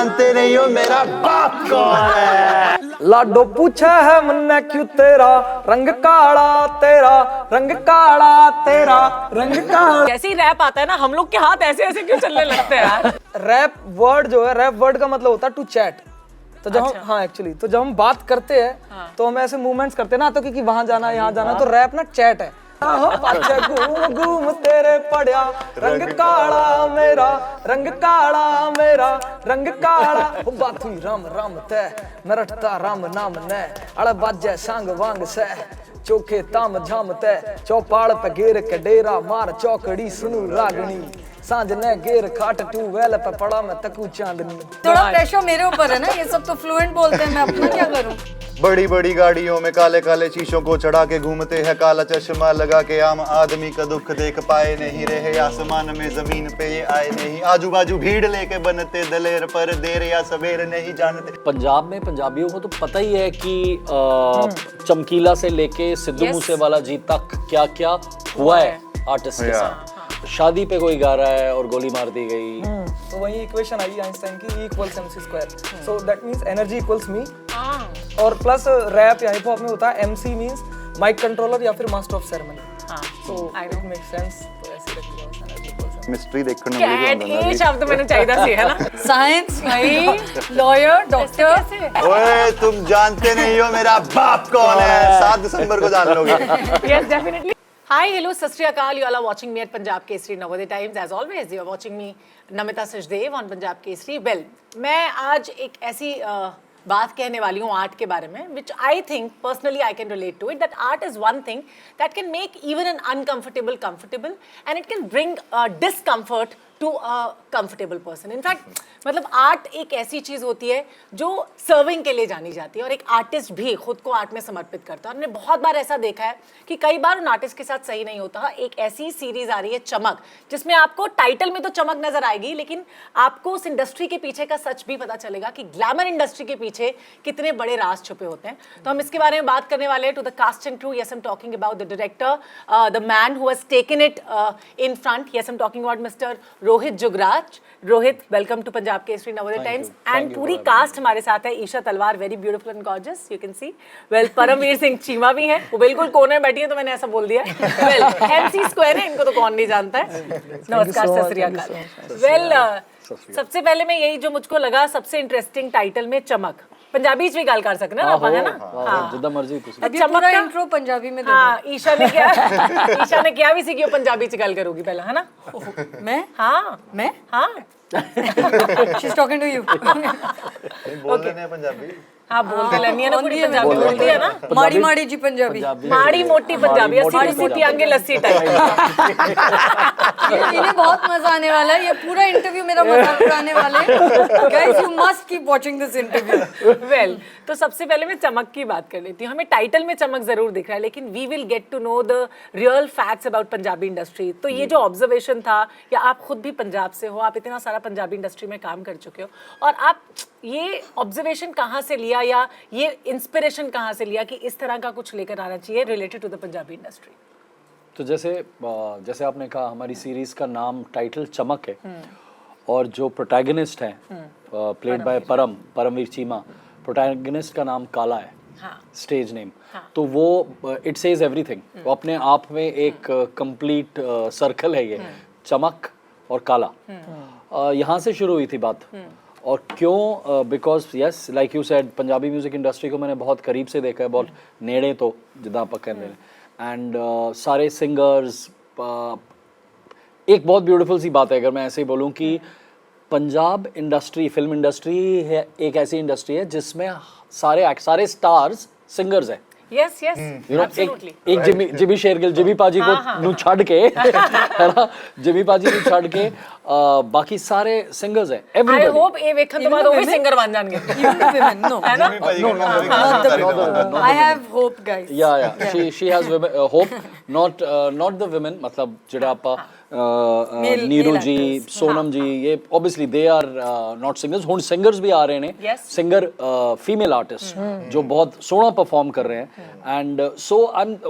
जानते नहीं हो मेरा बाप कौन है। लाडो पूछा है मन्ने क्यों तेरा रंग काला, तेरा रंग काला, तेरा रंग काला। जैसे ही रैप आता है ना, हम लोग के हाथ ऐसे ऐसे क्यों चलने लगते हैं यार? रैप वर्ड जो है, रैप वर्ड का मतलब होता है टू चैट। तो जब हम हाँ एक्चुअली तो जब हम बात करते हैं तो हम ऐसे मूवमेंट्स करते हैं ना, तो क्योंकि वहां जाना यहाँ जाना, तो रैप ना चैट है। पाछे घूम घूम तेरे पड़िया रंग काला मेरा, रंग काला मेरा, रंग काला। ओ बात हुई राम राम तय मरटता राम नाम ने, अड़ बाजे सांग वांग से चोखे ताम झाम तय, चौपाल पे घेर के डेरा मार चौकड़ी सुनू रागनी, सांझ ने घेर खाट टू वेल पे पड़ा मैं तकू चांदनी। थोड़ा प्रेशर मेरे ऊपर है ना, ये सब तो फ्लुएंट बोलते हैं, मैं अपना क्या करूं? बड़ी बड़ी गाड़ियों में काले काले शीशों को चढ़ा के घूमते हैं, काला चश्मा लगा के आम आदमी का दुख देख पाए नहीं रहे, आसमान में जमीन पे ये आए नहीं, आजू बाजू भीड़ लेके बनते दलेर, पर देर या सवेर नहीं जानते। पंजाब में पंजाबियों को तो पता ही है कि चमकीला से लेके सिद्धू मूसेवाला जी तक क्या क्या हुआ है आर्टिस्ट के साथ। शादी पे कोई गा रहा है और गोली मार दी गई, तो वही इक्वेशन आई आइंस्टाइन की, E = mc²। So that means energy equals me, और प्लस रैप या हिप हॉप में होता है MC मींस माइक कंट्रोलर या फिर master of ceremony. So it makes sense. तो ऐसे रख लिया एनर्जी इक्वल्स मिस्ट्री देखने में कैट ये शब्द मैंने चाहिए सी है ना। साइंस भाई, लॉयर, डॉक्टर। ओए तुम जानते नहीं हो मेरा बाप कौन है, 7 दिसंबर को जान लोगे। Yes, definitely. Hi, hello, सत श्री अकाल. You all are watching me at Punjab Kesari Navodaya Times. As always, you are watching me, Namita Sachdev on Punjab Kesari. Well, मैं आज एक ऐसी बात कहने वाली हूँ आर्ट के बारे में, which I think personally I can relate to it. That art is one thing that can make even an uncomfortable comfortable, and it can bring discomfort to a comfortable person. In fact, मतलब art एक ऐसी चीज़ होती है जो serving के लिए जानी जाती है, और एक आर्टिस्ट भी खुद को आर्ट में समर्पित करता है। और मैंने बहुत बार ऐसा देखा है कि कई बार उन आर्टिस्ट के साथ सही नहीं होता। एक ऐसी सीरीज आ रही है चमक, जिसमें आपको टाइटल में तो चमक नजर आएगी, लेकिन आपको उस इंडस्ट्री के पीछे का सच भी पता चलेगा कि ग्लैमर इंडस्ट्री के पीछे कितने बड़े राज छुपे होते हैं। तो हम इसके बारे में बात करने वाले हैं। To the cast and crew, yes I am talking about the director, the man who has taken it in front, yes I am talking about mister Rohit Jugraj. Rohit, welcome to Punjab Kesari Navodaya Times. And पूरी कास्ट हमारे साथ है। Isha Talwar, very beautiful and gorgeous, you can see. Well, Paramveer Singh Cheema भी हैं, वो बिल्कुल कोने में बैठी है तो मैंने ऐसा बोल दिया। वेल, MC² है, इनको तो कौन नहीं जानता है। नमस्कार, सत श्री अकाल। वेल, सबसे पहले मैं यही जो मुझको लगा सबसे इंटरेस्टिंग टाइटल में चमक, पंजाबी च भी गल कर सकना ना, है ना? हाँ, जितना मर्जी पूछो। चमक का इंट्रो पंजाबी में दे दो। हाँ, ईशा ने क्या भी सीखी, पंजाबी च गल करूगी पहला, है ना? मैं? हाँ, मैं? हाँ। She's talking to you. बोल रहे हैं पंजाबी। हाँ, बोलते लेनी है ना, कुड़ी पंजाबी बोलती है ना। माड़ी माड़ी जी पंजाबी, माड़ी मोटी पंजाबी, अस्सी सीटी आगे लस्सी टाइप। इन्हें बहुत मजा आने वाला है, ये पूरा इंटरव्यू मेरा मजाक उड़ाने वाले हैं। Guys, you must keep watching this interview. Well, तो सबसे पहले मैं चमक की बात कर लेती हूँ। हमें टाइटल में चमक जरूर दिख रहा है, लेकिन we will get to know the real facts about Punjabi industry. तो ये जो ऑब्जर्वेशन था, या आप खुद भी पंजाब से हो, आप इतना सारा पंजाबी इंडस्ट्री में काम कर चुके हो, और आप ये ऑब्जर्वेशन कहाँ से लिया, या ये इंस्पिरेशन कहाँ से लिया कि इस तरह का कुछ लेकर आना चाहिए related to the Punjabi industry? तो जैसे आपने कहा, हमारी सीरीज का नाम टाइटल चमक है, और जो प्रोटैगनिस्ट है played by Paramveer Cheema, protagonist का नाम काला है, स्टेज नेम। तो वो इट सेज एवरीथिंग, वो अपने आप में एक कंप्लीट सर्कल है ये, चमक और काला। यहाँ से शुरू हुई थी बात। और क्यों? Because yes, like you said, Punjabi music industry को मैंने बहुत करीब से देखा है, बहुत नेड़े तो जिदा आप कहते हैं। एंड सारे सिंगर्स, एक बहुत ब्यूटीफुल सी बात है अगर मैं ऐसे ही बोलूँ कि पंजाब इंडस्ट्री, फिल्म इंडस्ट्री है एक ऐसी इंडस्ट्री है जिसमें सारे स्टार्स सिंगर्स हैं। Yes, yes, absolutely. एक जिमी शेरगिल, जिमी पाजी को नु छड़ के, है ना, जिमी पाजी नु छड़ के बाकी सारे सिंगर्स हैं। I hope ये वेखन तो बाद वो भी सिंगर बन जाएंगे। Even the women, no. है ना? No. I have hope, guys. Yeah. She has hope, not the women, मतलब जिड़ा आपा नीरू जी, सोनम जी, ये obviously they are not singers. हुन सिंगर्स भी आ रहे हैं, सिंगर फीमेल आर्टिस्ट जो बहुत सोना परफॉर्म कर रहे हैं। And so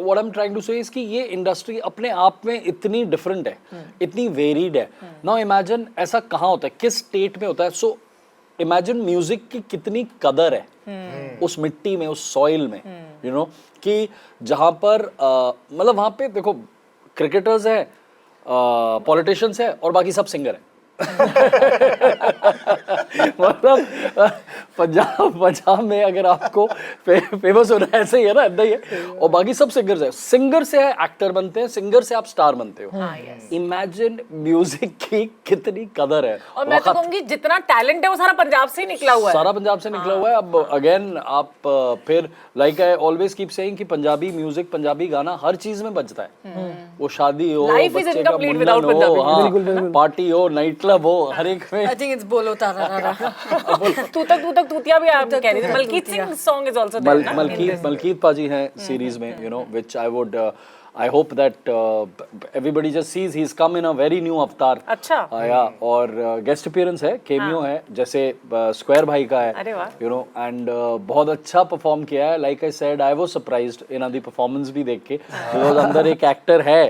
what I'm trying to say is कि ये इंडस्ट्री अपने आप में इतनी डिफरेंट है, इतनी वेरीड है। नाउ इमेजिन ऐसा कहाँ होता है, किस स्टेट में होता है। सो इमेजिन म्यूजिक की कितनी कदर है उस मिट्टी में, उस सॉइल में, यू नो, कि जहां पर मतलब वहां पे देखो क्रिकेटर्स है, पॉलिटिशियंस है और बाकी सब सिंगर है। मतलब पंजाब में अगर आपको फेमस होना है, ऐसे ही है ना, ऐसा ही है, और बाकी सब सिंगर्स है। सिंगर से एक्टर बनते हैं, सिंगर से आप स्टार बनते हो। इमेजिन म्यूजिक की कितनी कदर है। और मैं तो कहूंगी जितना टैलेंट है वो सारा पंजाब से ही निकला हुआ है। सारा पंजाब से निकला हुआ है। अब अगेन आप फिर like I always keep saying कि पंजाबी म्यूजिक, पंजाबी गाना हर चीज में बजता है। वो शादी हो, Life is बच्चे का incomplete मुंडन without हो, पंजाबी हाँ, पार्टी हो, नाइट क्लब हो, हर एक में। I think it's बोलो तारा तू तक तूतिया भी आप कह रही थी। Malkeet Singh song is also there. Malkeet पाजी हैं सीरीज में, you know, which I hope that everybody just sees he's come in a very new avatar. अच्छा। yeah, और गेस्ट अपीयरेंस है, केमियो है, जैसे स्क्वायर भाई का है, अरे वाह। यू नो, एंड बहुत अच्छा परफॉर्म किया है। Like I said, I was surprised in the performance भी देख के, बिकॉज़ अंदर एक एक्टर है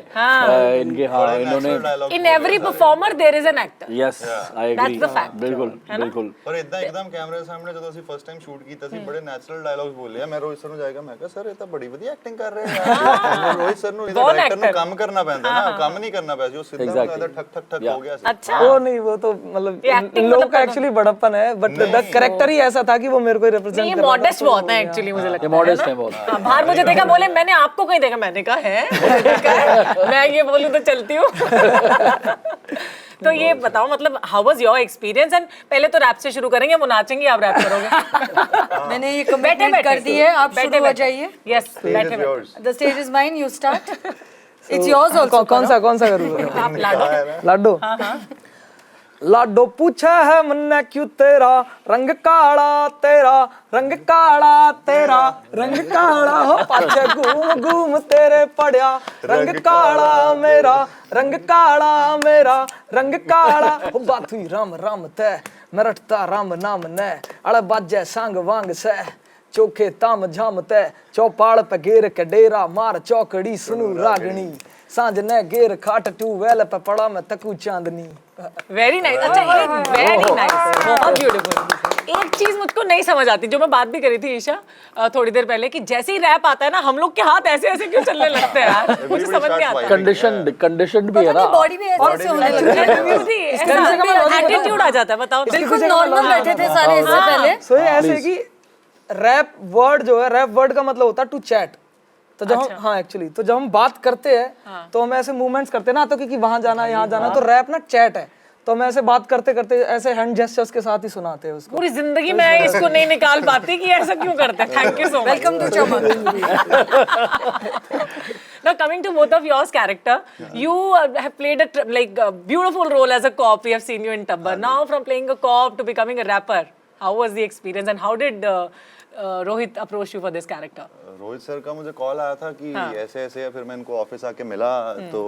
इनके, हाँ, इन्होंने in every performer there is an actor. Yes, I agree, That's the fact. बिल्कुल बिल्कुल। और इतना एकदम कैमरे के सामने ਜਦੋਂ ਅਸੀਂ ਫਸਟ ਟਾਈਮ ਸ਼ੂਟ ਕੀਤਾ ਸੀ ਬੜੇ ਨੈਚੁਰਲ ਡਾਇਲੌਗਸ ਬੋਲੇ ਆ। ਮੈਂ ਰੋਹਿਤ ਸਰ ਨੂੰ ਜਾਏਗਾ, ਮੈਂ ਕਿਹਾ ਸਰ ਇਹ ਤਾਂ ਬੜੀ ਵਧੀਆ ਐਕਟਿੰਗ ਕਰ ਰਹੇ ਆ ਯਾਰ। ਰੋਹਿਤ ਸਰ ਨੂੰ ਇਹਦਾ ਡਾਇਰੈਕਟਰ ਨੂੰ ਕੰਮ ਕਰਨਾ ਪੈਂਦਾ ਨਾ, ਕੰਮ ਨਹੀਂ ਕਰਨਾ ਪਿਆ ਸੀ, ਉਹ ਸਿੱਧਾ ਬੁਲਾਦਾ ਠਕ ਠਕ ਠਕ हो गया। अच्छा, वो नहीं, वो तो मतलब लोगों का एक्चुअली बड़प्पन है, बट द कैरेक्टर ही ऐसा था कि वो मेरे को रिप्रेजेंट ये मॉडेस्ट बहुत है एक्चुअली, मुझे लगता है। मॉडेस्ट है बहुत। बाहर मुझे देखा, बोले मैंने आपको कहीं देखा, मैंने कहा है मुझे देखा है, मैं ये बोलूं तो चलती हूँ। तो ये बताओ, मतलब how was your experience? And पहले तो रैप से शुरू करेंगे, वो नाचेंगे, आप रैप करोगे। मैंने ये कमिटमेंट कर दी है, आप शुरू हो जाइए। यस, बैठे बैठे। The stage is mine, you start. It's yours also. कौन सा करूँ? आप लाडो। लाडो। लाडो पूछा है मन्ने क्यों तेरा रंग काला, तेरा रंग काला, तेरा रंग काला हो, पाछे घूम घूम तेरे पड़या रंग काला मेरा, रंग काला मेरा, रंग काला हो। बात हुई राम राम तै, मरटता राम नाम ने, अड़ बाजे सांग वांग से, चोखे ताम झाम तै, चौपाल पे घेर के डेरा मार चौकड़ी सुनू रागनी, सांझ ने घेर खाट ट्यूबवेल पे पड़ा मैं तकू चांदनी। Very nice. अच्छा, एक वेरी नाइस, बहुत ब्यूटीफुल। एक चीज मुझको नहीं समझ आती, जो मैं बात भी करी थी ईशा थोड़ी देर पहले, कि जैसे ही रैप आता है ना, हम लोग के हाथ ऐसे ऐसे क्यों चलने लगते हैं यार, मुझे समझ नहीं आता। कंडीशनड भी है ना, बॉडी भी ऐसे होने लगती है, एटीट्यूड आ जाता है। बताओ। बिल्कुल नॉर्मल बैठे थे सारे इससे पहले। सो ये ऐसे कि रैप वर्ड जो है, रैप वर्ड का मतलब होता है टू चैट। तो जब हम, हाँ एक्चुअली, तो जब हम बात करते हैं तो हम ऐसे मूवमेंट्स करते हैं ना, तो क्योंकि वहां जाना यहाँ जाना, तो रैप ना चैट है, तो हम ऐसे बात करते करते ऐसे हैंड जेस्चर्स के साथ ही सुनाते हैं उसको। पूरी जिंदगी मैं इसको नहीं निकाल पाती कि ऐसा क्यों करते हैं। Thank you so much. Welcome to Chamak. Now coming to both of yours character, you have played a beautiful role as a cop. We have seen you in Tabbar. Now from playing a cop to becoming a rapper, how was the experience and how did Rohit approach you for this character? Rohit sir का मुझे call आया था कि ऐसे ऐसे है, फिर मैं इनको ऑफिस आके मिला, तो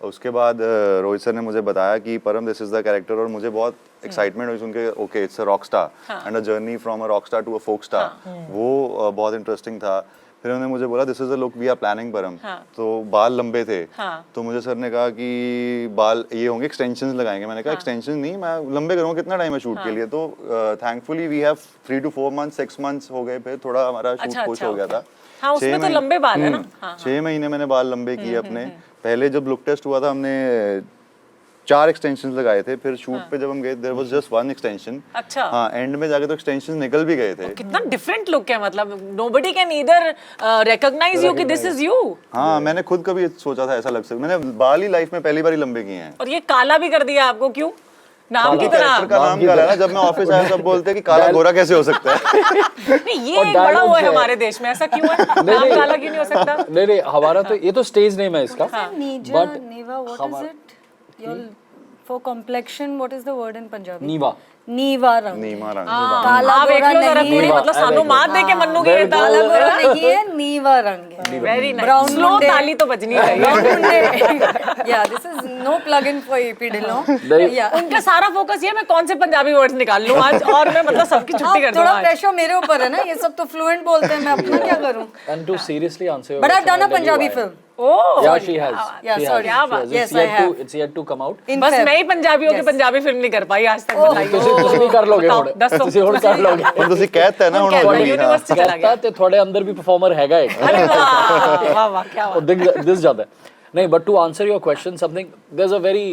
उसके बाद रोहित सर ने मुझे बताया कि परम दिस इज द कैरेक्टर, और मुझे बहुत एक्साइटमेंट हुई सुन के। Okay, it's a rock star and a journey from a rock star to a folk star, वो बहुत इंटरेस्टिंग था। फिर उन्होंने मुझे बोला this is the look we are planning Param, तो बाल लंबे थे, तो मुझे सर ने कहा कि बाल ये होंगे, एक्सटेंशंस लगाएंगे। मैंने कहा एक्सटेंशन नहीं, मैं लंबे करूँगा, कितना टाइम है शूट के लिए। तो thankfully we have 3 to 4 months 6 months हो गए, फिर थोड़ा हमारा शूट पुश हो गया था। हाँ, उसमें तो लंबे बाल है ना। 6 महीने मैंने बाल लंबे किए अपने। पहले जब लुक टेस्ट हुआ था, हमने 4 एक्सटेंशंस लगाए थे, फिर शूट पे जब हम गए देयर वाज जस्ट 1 एक्सटेंशन। अच्छा। हाँ, एंड में जाके तो एक्सटेंशंस निकल भी गए थे। कितना डिफरेंट लुक है, मतलब nobody can either recognize you कि this is you। हाँ, मैंने खुद कभी सोचा था ऐसा लग सकता। मैंने बाल ही लाइफ में पहली बार ही लंबे किए हैं। और ये काला भी कर दिया आपको, क्यों? नाम की तरह। कैरेक्टर का नाम काला है ना, जब मैं ऑफिस आया सब बोलते हैं कि काला गोरा कैसे हो सकता है। नहीं, ये एक बड़ा वो है हमारे देश में, ऐसा क्यों है? नाम काला क्यों नहीं हो सकता? नहीं, हमारा तो ये तो स्टेज नेम है इसका। Nija, Neva, what is it? Your for complexion, what is the word in Punjabi? नीवा। नीवा रंग। नीमा रंग। काला आप गोरा एक लो जरा नहीं पूरी, है। मतलब सानू मार दे के मन्नू की ये काला ताल। गोरा नहीं है, नीवा रंग है। Very nice. Brown स्लो मुंडे। ताली तो बजनी चाहिए। Brown Munde. Yeah, this is no plug-in for AP Dillon. Yeah. उनका सारा फोकस ये मैं कौन से पंजाबी वर्ड्स निकाल लूं आज, और मैं मतलब सबकी छुट्टी कर दूं थोड़ा आज। प्रेशर मेरे ऊपर है ना, ये सब तो फ्लुएंट बोलते हैं, मैं अपना क्या करूं? And to seriously answer your But I've question, done a I'll tell you Punjabi why. film. Oh, Yeah, she has. Yeah, She sorry. has. She has. Yes, It's I yet to. have. It's yet to come out. In बस Feb. मैं ही पंजाबियों की Punjabi film नहीं कर पाई आज तक बताइए ਤੁਸੀਂ ਵੀ ਕਰ ਲੋਗੇ बताओ, ਹੁਣ ਦੱਸੋ। ਤੁਸੀਂ ਹੁਣ ਕਰ ਲੋਗੇ ਹੁਣ ਤੁਸੀਂ ਕਹਿਤਾ ਨਾ ਹੁਣ कहता ਹੋ है, ਜੂਗੀ ਹਾਂ यूनिवर्सिटी चला कहता गया ਤੇ ਤੁਹਾਡੇ ਅੰਦਰ ਵੀ ਪਰਫਾਰਮਰ ਹੈਗਾ ਇੱਕ अरे वाह वाह वाह क्या ਉਹ ਦਿਸ ਜਾਂਦਾ ਹੈ। नहीं, but to answer your question, something there's a very,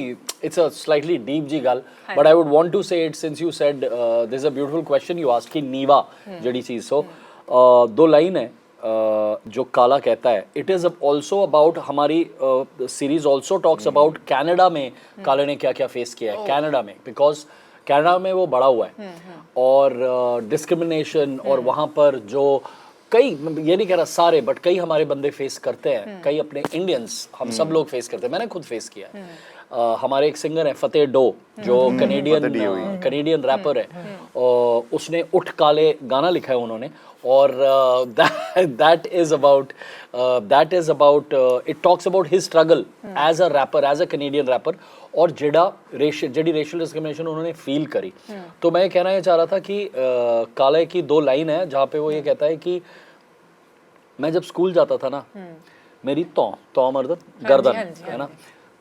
it's a slightly deep जी गल, but I would want to say it since you said there's a beautiful question you asked कि नीवा जड़ी चीज so दो लाइन है जो काला कहता है it is also about हमारी series also talks about Canada में काले ने क्या क्या फेस किया है Canada में because कनाडा में वो बड़ा हुआ है और डिस्क्रिमिनेशन और वहाँ पर जो कई, ये नहीं कह रहा सारे, बट कई हमारे बंदे फेस करते हैं, कई अपने इंडियंस हम सब लोग फेस करते हैं, मैंने खुद फेस किया है। हमारे एक सिंगर है फतेह डो जो कनेडियन रैपर है और उसने उठ काले गाना लिखा है उन्होंने और that is about it talks about his struggle as a rapper, as a Canadian rapper और जेडी रेशियल डिस्क्रिमिनेशन उन्होंने फील करी। तो मैं कहना ये चाह रहा था कि काले की दो लाइन है जहाँ पे वो ये कहता है कि मैं जब स्कूल जाता था ना मेरी तो मर्द गर्दन है ना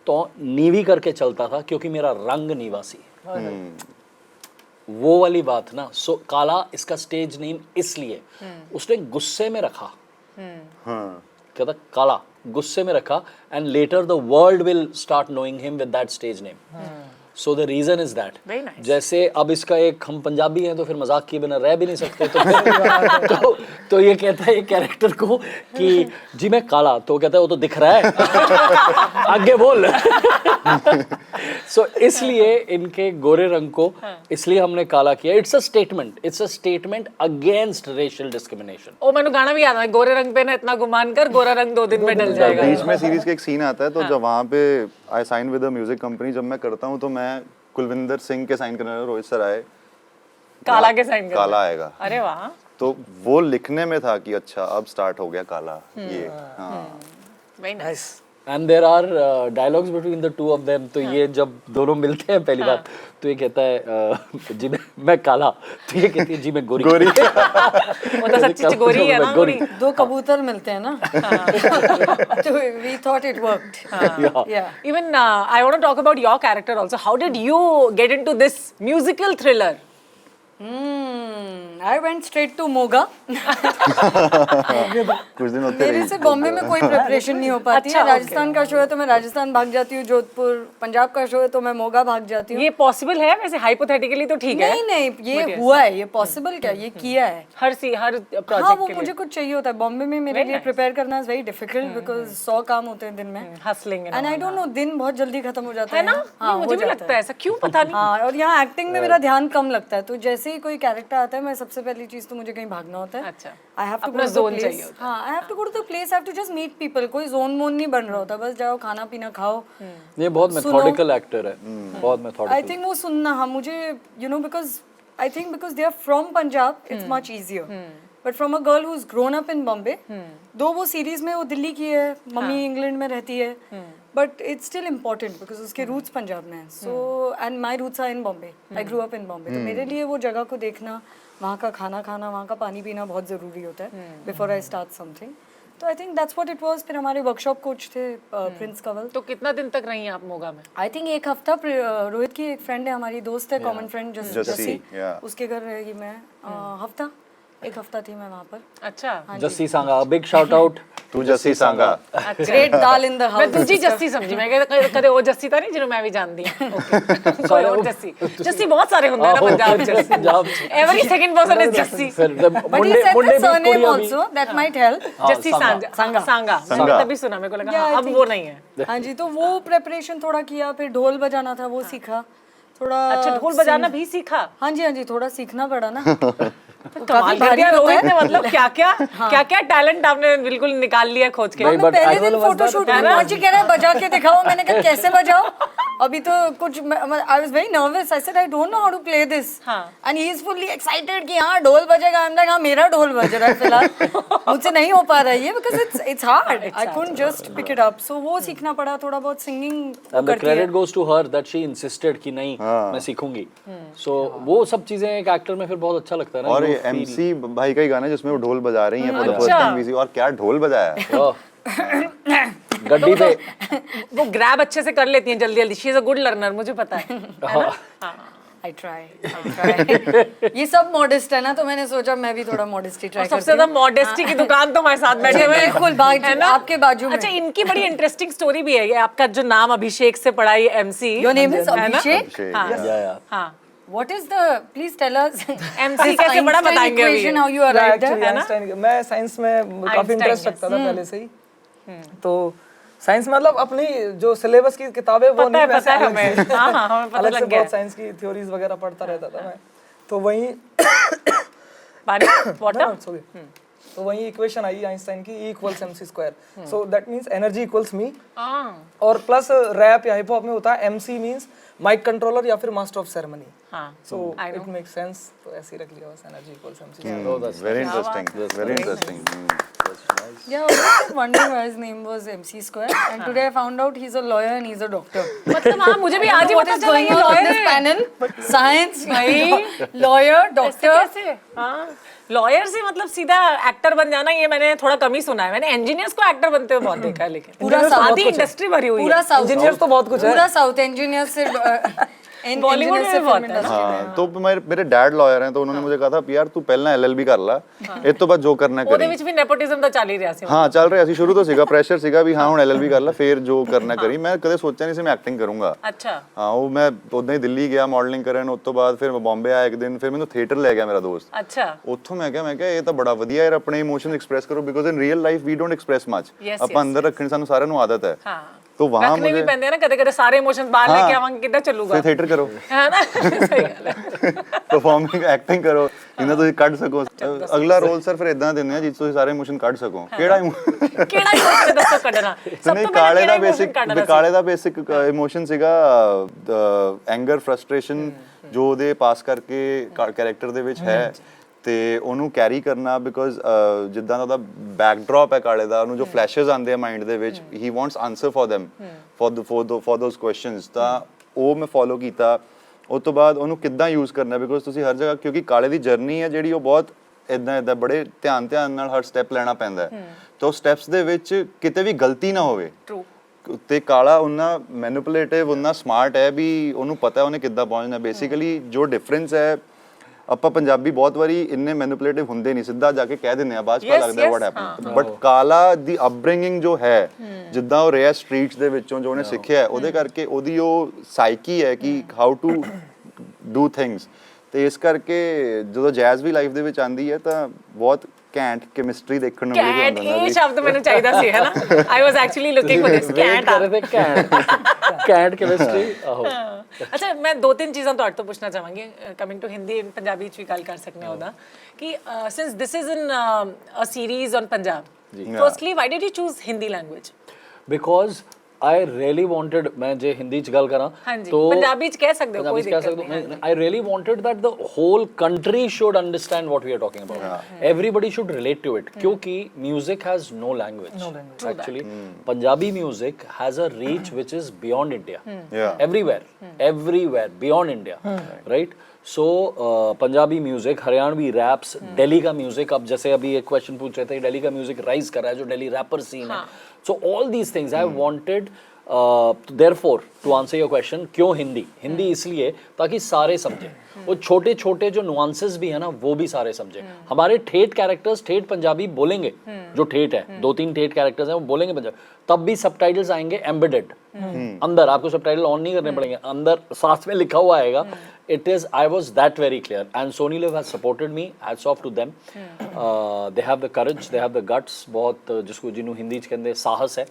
तो नीवी करके चलता था क्योंकि मेरा रंग नीवा सी। वो वाली बात ना सो काला इसका स्टेज नेम इसलिए उसने गुस्से में रखा कहता काला गुस्से में रखा and later the world will start knowing him with that stage name so the reason is that जैसे अब इसका एक हम पंजाबी हैं तो फिर मजाक किए बिना रह भी नहीं सकते तो ये कहता है कैरेक्टर को कि जी मैं काला तो कहता है वो तो दिख रहा है आगे बोल सो इसलिए इनके गोरे रंग को इसलिए हमने काला किया it's a statement against racial discrimination. ओ मैंने गाना भी याद है गोरे रंग पे ना इतना गुमान कर गोरा रंग 2 दिन में ढल जाएगा। बीच में सीरीज का एक सीन आता है तो जब वहाँ पे I sign with a music company जब मैं करता हूँ तो मैं कुलविंदर सिंह के साइन करने रोहित सर आए काला के साइन काला आएगा। अरे वाह तो वो लिखने में था कि अच्छा अब स्टार्ट हो गया काला ये हाँ very nice and there are dialogues between the two of them तो ये जब दोनों मिलते हैं पहली बार तो ये कहता है जी मैं काला तो ये कहती है जी मैं गोरी वो तो सच्ची गोरी है ना गोरी। दो कबूतर मिलते हैं ना तो we thought it worked yeah Even I want to talk about your character also. How did you get into this musical thriller? I went straight to Moga कुछ दिन होते मेरे से बॉम्बे में कोई प्रिपरेशन नहीं हो पाती है। राजस्थान का शो है तो मैं राजस्थान भाग जाती हूँ, जोधपुर पंजाब का शो है तो मैं मोगा भाग जाती हूँ। ये पॉसिबल है वैसे हाइपोथेटिकली तो ठीक है नहीं ये हुआ है, ये पॉसिबल क्या ये किया है हर हाँ प्रोजेक्ट वो के मुझे लिए कुछ चाहिए होता है। बॉम्बे में मेरे लिए प्रिपेयर करना इज वेरी डिफिकल्ट बिकॉज 100 काम होते हैं दिन में hustling and I don't no दिन बहुत जल्दी खत्म हो जाता है ना हाँ मुझे भी लगता है ऐसा क्यों पता नहीं। हाँ और यहाँ एक्टिंग में मेरा ध्यान कम लगता है तो जैसे ही कोई कैरेक्टर आता है मैं सबसे पहली चीज तो मुझे कहीं भागना होता है। अच्छा आई हैव टू अपना zone चाहिए होता हाँ I have to go to the place, I have to just meet people. कोई जोन मोन नहीं बन रहा होता, बस जाओ खाना पीना खाओ। ये बहुत मेथोडिकल एक्टर है बहुत मेथोडिकल। आई थिंक वो सुनना हाँ मुझे you know because I think because they are from Punjab it's much easier but from a girl who is grown up in Bombay though वो सीरीज में वो दिल्ली की है मम्मी इंग्लैंड में रहती है but it's still important because उसके रूट्स पंजाब में हैं so and my roots are in Bombay I grow up in Bombay तो मेरे लिए वो जगह को देखना वहाँ का खाना खाना वहाँ का पानी पीना बहुत ज़रूरी होता है बिफोर आई स्टार्ट समथिंग। तो I think that's what it was. फिर हमारे वर्कशॉप कोच थे प्रिंस कंवल। तो कितना दिन तक रही आप मोगा में? आई थिंक एक हफ्ता। रोहित की एक फ्रेंड है हमारी दोस्त है कॉमन फ्रेंड जस्सी उसके घर रहेगी मैं एक हफ्ता थी मैं वहाँ पर। अच्छा Jassi Sanga big shout out to Jassi Sanga great dal in the house. मैं दूजी जस्सी समझी मैं कदे वो जस्सी था नहीं जिन्हों मैं भी जानती हूं कोई और जस्सी बहुत सारे होंगे ना Punjab Jassi every second person is Jassi but he said the surname also that might help Jassi Sanga तभी सुना मेरे को लगा अब वो नहीं है। हां जी तो वो प्रिपरेशन थोड़ा किया फिर ढोल बजाना था वो सीखा थोड़ा। अच्छा ढोल बजाना भी सीखा? हाँ जी थोड़ा सीखना पड़ा ना। कमाल कर दिया रोहित ने मतलब क्या टैलेंट आपने बिल्कुल निकाल लिया खोज के। पहले दिन फोटोशूट में मौजी कह रहा है बजा के दिखाओ, मैंने कहा कैसे बजाओ अभी तो कुछ I was very nervous. I said I don't know how to play this and he is fully excited कि हाँ ढोल बजेगा। आई एम लाइक हाँ मेरा ढोल बज रहा है फिलहाल मुझसे नहीं हो पा रहा है ये because it's hard I couldn't just pick it up. So वो सीखना पड़ा थोड़ा बहुत singing and the credit goes to her that she insisted कि नहीं मैं सीखूंगी। सो वो सब चीजें एक एक्टर में फिर बहुत अच्छा लगता है ना। और ये एमसी भाई का ही गाना है जिसमें वो ढोल बजा रही हैं फॉर द फर्स्ट टाइम और क्या ढोल बजाया गड्डी पे वो ग्रैब अच्छे से कर लेती हैं जल्दी जल्दी, she is a good learner, मुझे पता है ना? I try. ये सब मॉडेस्ट है ना, तो मैंने सोचा मैं भी थोड़ा मॉडेस्टी और ट्राई सबसे करती ज्यादा हूँ। मॉडेस्टी की दुकान तो हमारे साथ बैठे हुए हैं। बिल्कुल, है ना? आपके बाजू में। अच्छा, इनकी बड़ी इंटरेस्टिंग स्टोरी भी है ये, आपका जो नाम अभिषेक से पड़ा ये MC। Your name is है ना? अभिषेक? हाँ या हाँ, What is the? Please tell us. MC कैसे बड़ा बताएंगे अभी ये। Equation, how you arrived actually there? Einstein, मैं साइंस में काफी इंटरेस्ट Einstein, रखता था पहले से ही, तो साइंस मतलब अपनी जो सिलेबस की किताबें वो नहीं, वैसे पता है अलग हमें। से हाँ, हमें पता अलग से लग गया। बहुत साइंस की थ्योरीज वगैरह पढ़ता रहता था मैं, तो वहीं पानी वाटर। तो वही इक्वेशन आई आइंस्टाइन की, E = mc², so that means energy equals me, हाँ और प्लस रैप या हिप हॉप में होता है MC मींस माइक कंट्रोलर या फिर मास्टर ऑफ सेरेमनी, हाँ, सो I know. It makes sense, तो ऐसे ही रख लिया बस, energy equals MC²। Very interesting, very interesting. Yeah, I was wondering why his name was MC², and today I found out he's a lawyer and he's a doctor. मतलब हाँ, मुझे भी आज ही What पता is चला going ये on lawyer this है। panel? Science, भाई, lawyer, ऐसे doctor. कैसे? हाँ, लॉयर से मतलब सीधा एक्टर बन जाना, ये मैंने थोड़ा कम ही सुना है। मैंने इंजीनियर्स को एक्टर बनते हुए बहुत देखा है, लेकिन पूरा आधी इंडस्ट्री भरी हुई पूरा है। साउथ, इंजीनियर्स तो बहुत कुछ है। पूरा साउथ इंजीनियर से बॉलीवुड में भी बहुत है ना। हाँ, तो मेरे डैड लॉयर हैं, तो उन्होंने मुझे कहा था यार तू पहला LLB कर ला, ਇਹ ਤੋਂ ਬਾਅਦ ਜੋ ਕਰਨਾ ਉਹਦੇ ਕਰੀ। ਵਿੱਚ ਵੀ ਨੈਪੋਟਿਜ਼ਮ ਦਾ ਚੱਲ ਹੀ ਰਿਹਾ ਸੀ। ਹਾਂ ਚੱਲ ਰਿਹਾ ਸੀ, ਸ਼ੁਰੂ ਤੋਂ ਸੀਗਾ ਪ੍ਰੈਸ਼ਰ ਸੀਗਾ ਵੀ ਹਾਂ ਹੁਣ LLB ਕਰ ਲਾ, ਫਿਰ ਜੋ ਕਰਨਾ ਕਰੀ। ਮੈਂ ਕਦੇ ਸੋਚਿਆ ਨਹੀਂ ਸੀ ਮੈਂ ਐਕਟਿੰਗ ਕਰੂੰਗਾ। ਅੱਛਾ, ਹਾਂ, ਉਹ ਮੈਂ ਉਦਾਂ ਹੀ ਦਿੱਲੀ ਗਿਆ ਮਾਡਲਿੰਗ ਕਰਨ, ਉਸ ਤੋਂ ਬਾਅਦ ਫਿਰ ਮੈਂ ਬੰਬੇ ਆਇਆ ਇੱਕ ਦਿਨ, ਫਿਰ ਮੈਨੂੰ ਥੀਏਟਰ ਲੈ ਗਿਆ ਮੇਰਾ ਦੋਸਤ। ਅੱਛਾ, ਉੱਥੋਂ ਮੈਂ ਕਿਹਾ ਇਹ ਤਾਂ ਬੜਾ ਵਧੀਆ ਯਾਰ, ਆਪਣੇ ਇਮੋਸ਼ਨ ਐਕਸਪ੍ਰੈਸ ਕਰੋ, because in real life we don't express much. Yes, ਆਪਾਂ yes, ਅੰਦਰ ਰੱਖਣੀ ਸਾਨੂੰ ਸਾਰਿਆਂ ਨੂੰ ਆਦਤ ਹੈ। ਹਾਂ, तो वहाँ रखने भी मुझे पैंदे हैं ना, कदे कदे सारे इमोशंस बाहर लेके आवांगे, कितना चलूगा, फिर थिएटर करो, है ना? सही गल है। परफॉर्मिंग एक्टिंग करो, इन्हें ਤੁਸੀਂ ਕੱਢ ਸਕੋ। ਅਗਲਾ ਰੋਲ ਸਰ ਫਿਰ ਇਦਾਂ ਦਿੰਦੇ ਆ ਜਿਸ ਤੁਸੀਂ ਸਾਰੇ ਇਮੋਸ਼ਨ ਕੱਢ ਸਕੋ। ਕਿਹੜਾ ਕਿਹੜਾ ਇਮੋਸ਼ਨ ਦੱਸੋ ਕੱਢਣਾ? ਸਭ ਨਹੀਂ, ਤੋਂ ਕਾਲੇ ਦਾ ਪਹਿਲਾਂ ਬੇਸਿਕ ਇਮੋਸ਼ਨ ਸੀਗਾ ਐਂਗਰ, ਫਰਸਟ੍ਰੇਸ਼ਨ, ਜੋ ਉਹਦੇ ਪਾਸ ਕਰਕੇ ਕੈਰੈਕਟਰ ਦੇ ਵਿੱਚ ਹੈ, ਤੇ ਉਹਨੂੰ ਕੈਰੀ ਕਰਨਾ, ਬਿਕੋਜ਼ ਜਿੱਦਾਂ ਦਾ ਉਹਦਾ ਬੈਕਡ੍ਰੌਪ ਹੈ ਕਾਲੇ ਦਾ, ਉਹਨੂੰ ਜੋ ਫਲੈਸ਼ਸ ਆਉਂਦੇ ਆ ਮਾਈਂਡ ਦੇ ਵਿੱਚ, ਹੀ wants answer for them, for those questions, ਤਾਂ ਉਹ ਮੈਂ ਫੋਲੋ ਕੀਤਾ। ਉਸ ਤੋਂ ਬਾਅਦ ਉਹਨੂੰ ਕਿੱਦਾਂ ਯੂਜ਼ ਕਰਨਾ, ਬਿਕੋਜ਼ ਤੁਸੀਂ ਹਰ ਜਗ੍ਹਾ, ਕਿਉਂਕਿ ਕਾਲੇ ਦੀ ਜਰਨੀ ਹੈ ਜਿਹੜੀ, ਉਹ ਬਹੁਤ ਇਦਾਂ ਬੜੇ ਧਿਆਨ ਨਾਲ ਹਰ ਸਟੈਪ ਲੈਣਾ ਪੈਂਦਾ ਹੈ, ਤਾਂ ਉਹ ਸਟੈਪਸ ਦੇ ਵਿੱਚ ਕਿਤੇ ਵੀ ਗਲਤੀ ਨਾ ਹੋਵੇ। True. ਤੇ ਕਾਲਾ ਉਹਨਾਂ ਮੈਨੀਪੂਲੇਟਿਵ, ਉਹਨਾਂ ਸਮਾਰਟ ਹੈ ਵੀ ਉਹਨੂੰ ਪਤਾ ਉਹਨੇ ਕਿੱਦਾਂ ਪਹੁੰਚਣਾ। ਬੇਸਿਕਲੀ ਜੋ ਡਿਫਰੈਂਸ ਹੈ, ਆਪਾਂ ਪੰਜਾਬੀ ਬਹੁਤ ਵਾਰੀ ਇੰਨੇ ਮੈਨੀਪੂਲੇਟਿਵ ਹੁੰਦੇ ਨਹੀਂ, ਸਿੱਧਾ ਜਾ ਕੇ ਕਹਿ ਦਿੰਦੇ ਆ, ਬਾਅਦ ਚ ਪਤਾ ਲੱਗਦਾ ਵਾਟ ਹੈਪਨ। ਬਟ ਕਾਲਾ ਦੀ ਅਪਬ੍ਰਿੰਗਿੰਗ ਜੋ ਹੈ, ਜਿੱਦਾਂ ਉਹ ਰਿਹਾ ਸਟਰੀਟਸ ਦੇ ਵਿੱਚੋਂ, ਜੋ ਉਹਨੇ ਸਿੱਖਿਆ, ਉਹਦੇ ਕਰਕੇ ਉਹਦੀ ਉਹ ਸਾਈਕੀ ਹੈ ਕਿ ਹਾਊ ਟੂ ਡੂ ਥਿੰਗਸ। ਤੇ ਇਸ ਕਰਕੇ ਜਦੋਂ ਜੈਜ਼ ਵੀ ਲਾਈਫ ਦੇ ਵਿੱਚ ਆਂਦੀ ਹੈ, ਤਾਂ ਬਹੁਤ ਘੈਂਟ ਕੈਮਿਸਟਰੀ ਦੇਖਣ ਨੂੰ ਮਿਲਦੀ कैंट, ਹੁੰਦਾ ये शब्द मैंने चाहिए ਸੀ, है ना? I was actually looking for this wait कर रहे थे कैंट केमिस्ट्री। ਅੱਛਾ, ਮੈਂ ਦੋ ਤਿੰਨ ਚੀਜ਼ਾਂ ਤੁਹਾਡੇ ਤੋਂ ਪੁੱਛਣਾ ਚਾਹਾਂਗੀ, ਕਮਿੰਗ ਟੂ ਹਿੰਦੀ, ਪੰਜਾਬੀ ਚ ਵੀ ਗੱਲ ਕਰ ਸਕਨੇ ਆ ਉਹਦਾ, ਕਿ since this is in a series on Punjab, firstly why did you choose Hindi language? Because I really wanted, मैं जे हिंदी च गल करा तो पंजाबी च कह सकते हो, कोई कह दिक्कत सकते नहीं। हो। I really wanted that the whole country should understand what we are talking about. Everybody should relate to it, क्योंकि music has no language. Actually, Punjabi music has a reach which is beyond India. Everywhere beyond India, right? So Punjabi music, Haryanvi raps, Delhi का music, अब जैसे अभी एक question पूछ रहे थे, दिल्ली का म्यूजिक राइज कर रहा है, जो दिल्ली रैपर सीन है, so all these things I wanted, therefore to answer your question, क्यों हिंदी इसलिए ताकि सारे समझे, वो छोटे छोटे जो नुआंसेस भी है ना, वो भी सारे समझे। हमारे ठेठ कैरेक्टर्स ठेठ पंजाबी बोलेंगे, जो ठेठ है, 2-3 ठेठ कैरेक्टर्स हैं वो बोलेंगे पंजाबी, तब भी सबटाइटल्स आएंगे एम्बेडेड अंदर, आपको सबटाइटल ऑन नहीं करने पड़ेंगे, अंदर साथ में लिखा हुआ आएगा। It is, I was that very clear, and Sony Live has supported me, hats off to them. They have the courage, they have the guts, बहुत जिसको जिन्हों हिंदी च कहते साहस है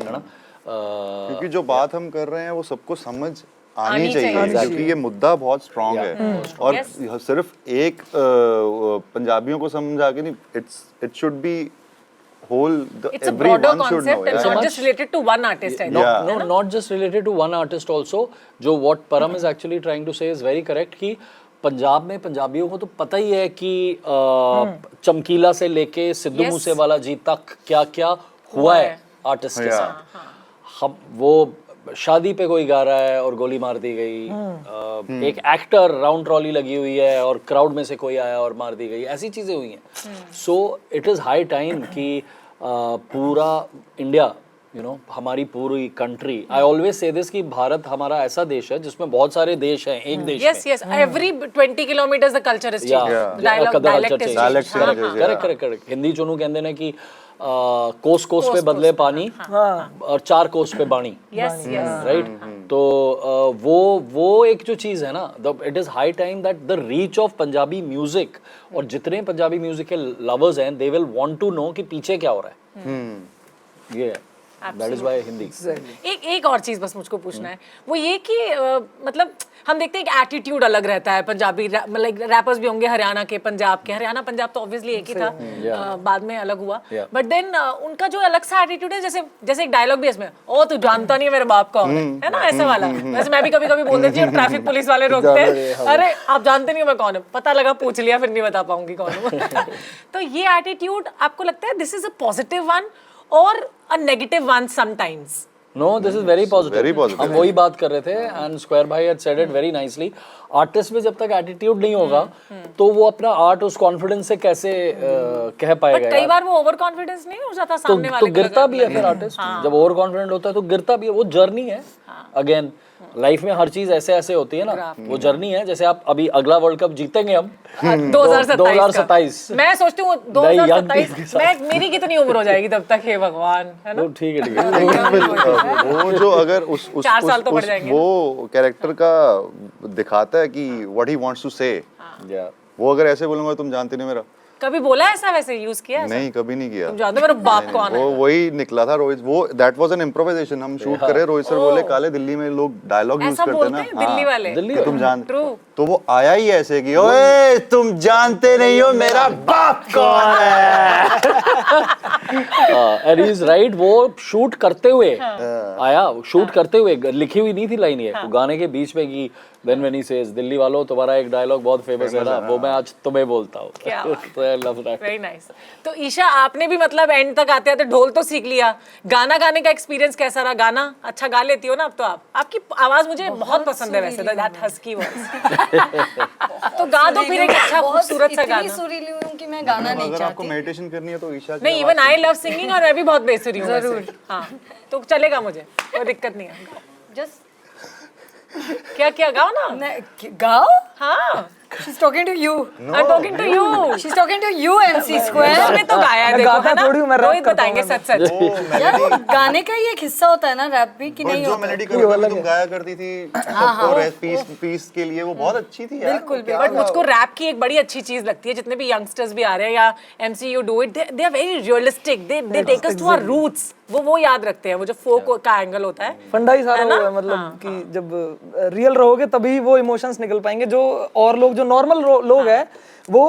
ना, क्योंकि जो बात हम कर रहे हैं वो सबको समझ आनी चाहिए, क्योंकि ये मुद्दा बहुत स्ट्रांग है, और सिर्फ एक पंजाबियों को समझा के नहीं, it should be whole, It's a broader everyone should know. concept and not just related to one artist, I think. No, not just related to one artist also. जो what Param is actually trying to say is very correct, कि पंजाब में पंजाबियों को तो पता ही है कि चमकीला से लेके सिद्धू मूसेवाला जी तक क्या क्या हुआ है आर्टिस्ट के साथ। हम वो शादी पे कोई गा रहा है और गोली मार दी गई, एक एक्टर राउंड ट्रॉली लगी हुई है और क्राउड में से कोई आया और मार दी गई, ऐसी चीज़ें हुई हैं। So it is high time कि पूरा इंडिया यू नो हमारी पूरी country, I always say this कि भारत हमारा ऐसा देश है जिसमें बहुत सारे देश हैं एक देश Yes, yes. Every 20 kilometers the culture is changing. Dialect is Dialect changing. changes, correct Hindi चुनू कहते ने कि कोस कोस पे बदले पानी और 4 कोस पे बाणी, Yes, yes. राइट? तो वो एक जो चीज है ना, it is high time that the reach of Punjabi music, और जितने पंजाबी म्यूजिक के लवर्स हैं they will want to know कि पीछे क्या हो रहा है। ये दैट इज व्हाई हिंदी। एक और चीज बस मुझको पूछना है, वो ये कि मतलब हम देखते हैं कि एटीट्यूड अलग रहता है पंजाबी, मतलब रैपर्स भी होंगे हरियाणा के, पंजाब के। हरियाणा पंजाब तो ऑब्वियसली एक ही था, बाद में अलग हुआ, बट देन उनका जो अलग सा एटीट्यूड है, जैसे एक डायलॉग भी है इसमें, ओ तू जानता नहीं है मेरे बाप कौन है ना, ऐसे वाला। वैसे मैं भी कभी कभी बोल देती हूँ, ट्रैफिक पुलिस वाले रोकते हैं, अरे आप जानते नहीं हो मैं कौन हूँ, पता लगा पूछ लिया फिर नहीं बता पाऊंगी कौन हूँ। तो ये एटीट्यूड आपको लगता है this is a positive one और a negative one sometimes? No, this is very positive. Very positive. हम वही बात कर रहे थे, and Square भाई had said it very nicely. Artist में जब तक एटीट्यूड नहीं होगा तो वो अपना आर्ट उस कॉन्फिडेंस से कैसे कह पाएगा? कई बार वो ओवर कॉन्फिडेंस नहीं हो जाता सामने वाले तो गिरता भी है फिर आर्टिस्ट। जब ओवर कॉन्फिडेंट होता है तो गिरता भी है। वो जर्नी है। अगेन लाइफ में हर चीज ऐसे ऐसे होती है ना, वो जर्नी है। जैसे आप अभी अगला वर्ल्ड कप जीतेंगे हम 2027। मैं सोचती हूँ 2027 मैं मेरी कितनी उम्र हो जाएगी तब तक, हे भगवान, है ना? ठीक है। वो जो अगर उस 4 साल तो बढ़ जाएंगे वो कैरेक्टर का दिखाता है कि व्हाट ही वांट्स टू से, वो अगर ऐसे बोलूंगा तुम जानते नहीं मेरा, कभी बोला ऐसा, वैसे यूज किया ऐसा? नहीं कभी नहीं किया। तुम जानते हो मेरा बाप कौन है? वो वही निकला था रोहित, वो दैट वाज एन इम्प्रोवाइजेशन। हम शूट करे, रोहित सर बोले काले दिल्ली में लोग डायलॉग यूज ऐसा करते बोलते हैं हैं ना, दिल्ली वाले? दिल्ली कि तुम जान, True. तो वो आया ही ऐसे कि ओए तुम जानते नहीं हो मेरा बाप कौन है। And he is right. वो शूट करते हुए आया, शूट करते हुए लिखी हुई नहीं थी लाइन ये, वो गाने के बीच में कि then when he says Delhi वालों तुम्हारा एक डायलॉग बहुत फेमस है ना, वो मैं आज तुम्हें बोलता हूँ। क्या तो I love that. Very nice. तो ईशा, आपने भी मतलब एंड तक आते आते ढोल तो सीख लिया, गाना गाने का एक्सपीरियंस कैसा रहा? गाना अच्छा गा लेती हो ना अब तो आप? आपकी आवाज मुझे बहुत पसंद है वैसे, दैट हस्की वॉइस। तो गा दो फिर एक अच्छा खूबसूरत सा इतनी गाना। सुरीली हूँ कि मैं गाना नहीं अगर आपको चाहती। मेडिटेशन करनी है तो ईशा की नहीं, इवन आई लव सिंगिंग और मैं भी बहुत बेसुरी हूँ जरूर। हाँ, तो चलेगा मुझे, कोई दिक्कत नहीं है। Just क्या क्या गाओ ना। गाओ? हाँ, She's talking to you. I am talking to you. She's talking to you, MC Square. उसने तो गाया है, देखो, गाता है ना? थोड़ी हूँ, मैं rap रोहित करता हूँ बताएंगे मैं। सच सच। वो यार वो गाने का ही एक हिस्सा होता है ना रैप भी, कि नहीं जो होता? मेलोडी कभी तुम गाया करती थी सबको पीस के लिए, वो बहुत अच्छी थी यार। बिल्कुल, क्या बट मुझको रैप की एक बड़ी अच्छी चीज लगती है, जितने भी यंगस्टर्स भी आ रहे हैं या MC you do it, they are very realistic, they take us to our roots. वो याद रखते हैं, वो जो फोक का एंगल होता है। फंडा ही सारा वो है, मतलब कि जब रियल रहोगे तभी वो इमोशंस निकल पाएंगे। जो और लोग जो नॉर्मल लोग हैं वो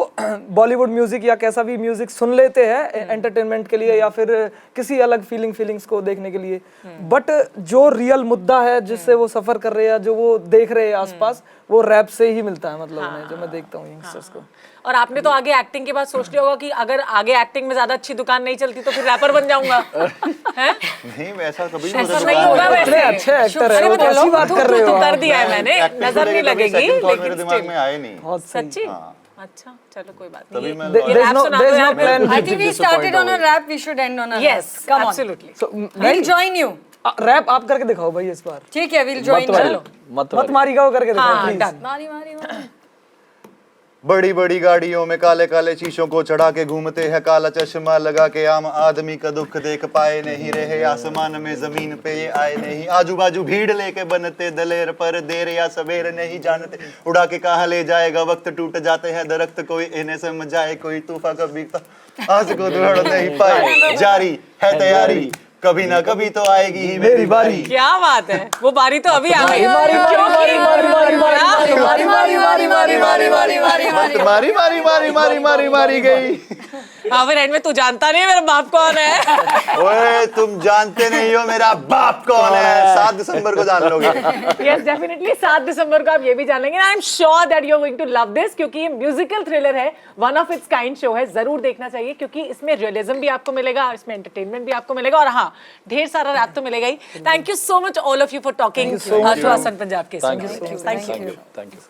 बॉलीवुड म्यूजिक या कैसा भी म्यूजिक सुन लेते हैं एंटरटेनमेंट के लिए या फिर किसी अलग फीलिंग्स को देखने के लिए, बट जो रियल मुद्दा है जिससे वो सफर कर रहे हैं, जो वो देख रहे हैं आसपास, वो रैप से ही मिलता है। मतलब उन्हें जो मैं देखता हूँ यंगस्टर्स को। और आपने तो आगे एक्टिंग के बाद सोच लिया होगा कि अगर आगे एक्टिंग में ज्यादा अच्छी दुकान नहीं चलती तो फिर रैपर बन जाऊंगा, हैं? नहीं वैसा कभी ऐसा नहीं होगा वैसे। अच्छे एक्टर है, अरे वो मैं कैसी बात कर रहे हो? कर दिया है मैंने, नजर नहीं लगेगी, मेरे लेकिन दिमाग still। में आए नहीं। बहुत सही। सच्ची? अच्छा, चलो कोई बात तभी नहीं। मैं ये There's rap no- सुना दो there's no यार, plan. I think we started on a rap. We should end on a Yes, rap. Come on. absolutely. So, We'll join you. Rap आप करके दिखाओ भाई इस बार। ठीक है, we'll join मत you. मत मारी गाओ करके दिखाओ हाँ, प्लीज। done. मारी मारी मारी। बड़ी बड़ी गाड़ियों में काले काले शीशों को चढ़ा के घूमते हैं, काला चश्मा लगा के आम आदमी का दुख देख पाए नहीं रहे, आसमान में जमीन पे ये आए नहीं, आजू बाजू भीड़ लेके बनते दलेर, पर देर या सवेर नहीं जानते, उड़ा के कहाँ ले जाएगा वक्त, टूट जाते हैं दरख्त, कोई इन्हें समझाए, कोई तूफा कभी आज को दौड़ नहीं पाए, जारी है तैयारी, कभी ना कभी तो आएगी ही मेरी बारी। क्या बात है, वो बारी तो अभी आ गई। मारी गई। हाँ, फिर एंड में तू जानता नहीं है मेरा बाप कौन है। ओए तुम जानते नहीं हो मेरा बाप कौन है, 7 दिसंबर को जान लोगे। यस, डेफिनेटली 7 दिसंबर को आप ये भी जान लेंगे। I am sure that you are going to love this, क्योंकि ये म्यूजिकल थ्रिलर है, one of its kind show है, जरूर देखना चाहिए, क्योंकि इसमें रियलिज्म भी आपको मिलेगा, इसमें एंटरटेनमेंट भी आपको मिलेगा, और हाँ, ढेर सारा रैप तो मिलेगा ही। Thank you so much all of you for talking to us on Punjab Kesari. Thank you.